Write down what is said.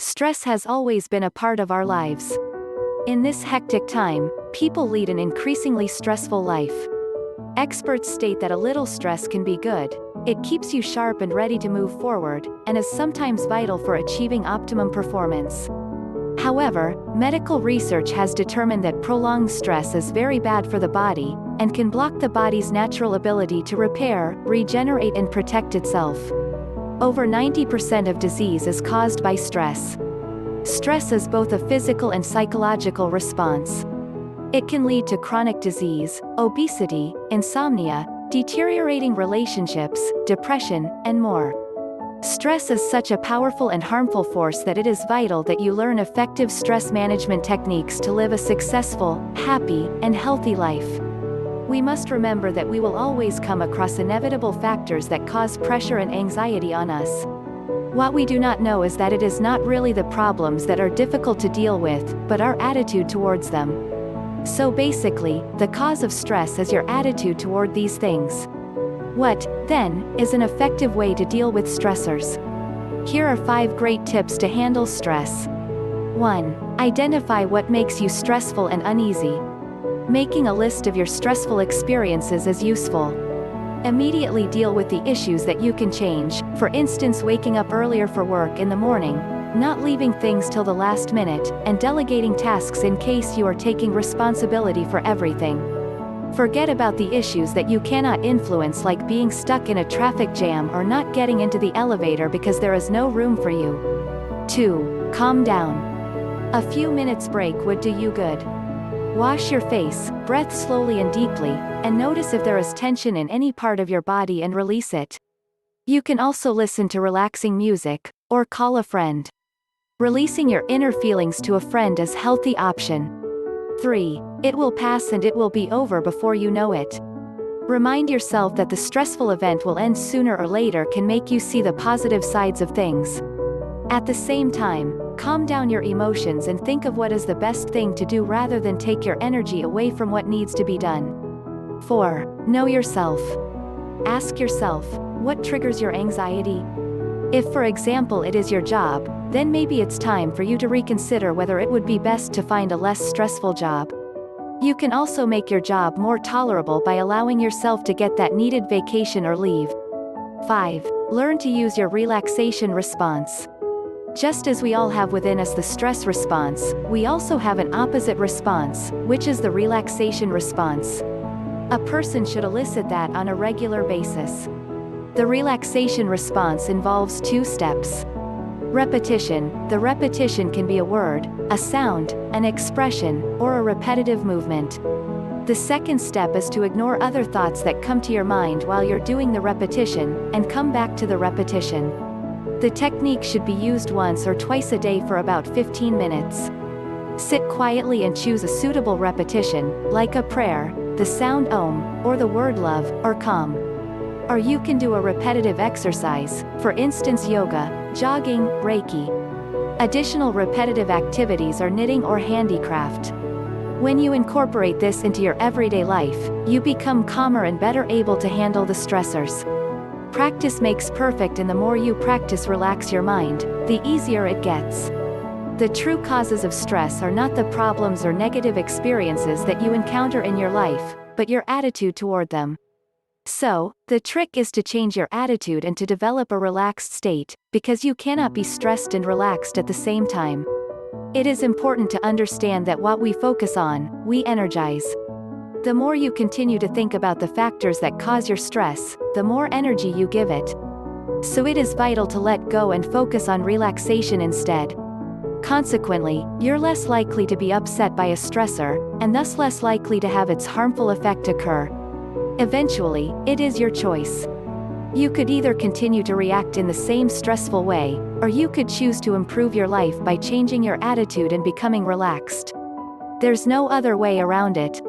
Stress has always been a part of our lives. In this hectic time, people lead an increasingly stressful life. Experts state that a little stress can be good. It keeps you sharp and ready to move forward, and is sometimes vital for achieving optimum performance. However, medical research has determined that prolonged stress is very bad for the body, and can block the body's natural ability to repair, regenerate and protect itself. Over 90% of disease is caused by stress. Stress is both a physical and psychological response. It can lead to chronic disease, obesity, insomnia, deteriorating relationships, depression, and more. Stress is such a powerful and harmful force that it is vital that you learn effective stress management techniques to live a successful, happy, and healthy life. We must remember that we will always come across inevitable factors that cause pressure and anxiety on us. What we do not know is that it is not really the problems that are difficult to deal with, but our attitude towards them. So basically, the cause of stress is your attitude toward these things. What, then, is an effective way to deal with stressors? Here are 5 great tips to handle stress. 1. Identify what makes you stressful and uneasy. Making a list of your stressful experiences is useful. Immediately deal with the issues that you can change, for instance waking up earlier for work in the morning, not leaving things till the last minute, and delegating tasks in case you are taking responsibility for everything. Forget about the issues that you cannot influence, like being stuck in a traffic jam or not getting into the elevator because there is no room for you. 2. Calm down. A few minutes break would do you good. Wash your face, breathe slowly and deeply, and notice if there is tension in any part of your body and release it. You can also listen to relaxing music, or call a friend. Releasing your inner feelings to a friend is a healthy option. 3. It will pass and it will be over before you know it. Remind yourself that the stressful event will end sooner or later can make you see the positive sides of things. At the same time, calm down your emotions and think of what is the best thing to do rather than take your energy away from what needs to be done. 4. Know yourself. Ask yourself, what triggers your anxiety? If for example it is your job, then maybe it's time for you to reconsider whether it would be best to find a less stressful job. You can also make your job more tolerable by allowing yourself to get that needed vacation or leave. 5. Learn to use your relaxation response. Just as we all have within us the stress response, we also have an opposite response, which is the relaxation response. A person should elicit that on a regular basis. The relaxation response involves 2 steps. Repetition. The repetition can be a word, a sound, an expression, or a repetitive movement. The second step is to ignore other thoughts that come to your mind while you're doing the repetition, and come back to the repetition. The technique should be used once or twice a day for about 15 minutes. Sit quietly and choose a suitable repetition, like a prayer, the sound Om, or the word love, or calm. Or you can do a repetitive exercise, for instance yoga, jogging, Reiki. Additional repetitive activities are knitting or handicraft. When you incorporate this into your everyday life, you become calmer and better able to handle the stressors. Practice makes perfect, and the more you practice relax your mind, the easier it gets. The true causes of stress are not the problems or negative experiences that you encounter in your life, but your attitude toward them. So, the trick is to change your attitude and to develop a relaxed state, because you cannot be stressed and relaxed at the same time. It is important to understand that what we focus on, we energize. The more you continue to think about the factors that cause your stress, the more energy you give it. So it is vital to let go and focus on relaxation instead. Consequently, you're less likely to be upset by a stressor, and thus less likely to have its harmful effect occur. Eventually, it is your choice. You could either continue to react in the same stressful way, or you could choose to improve your life by changing your attitude and becoming relaxed. There's no other way around it.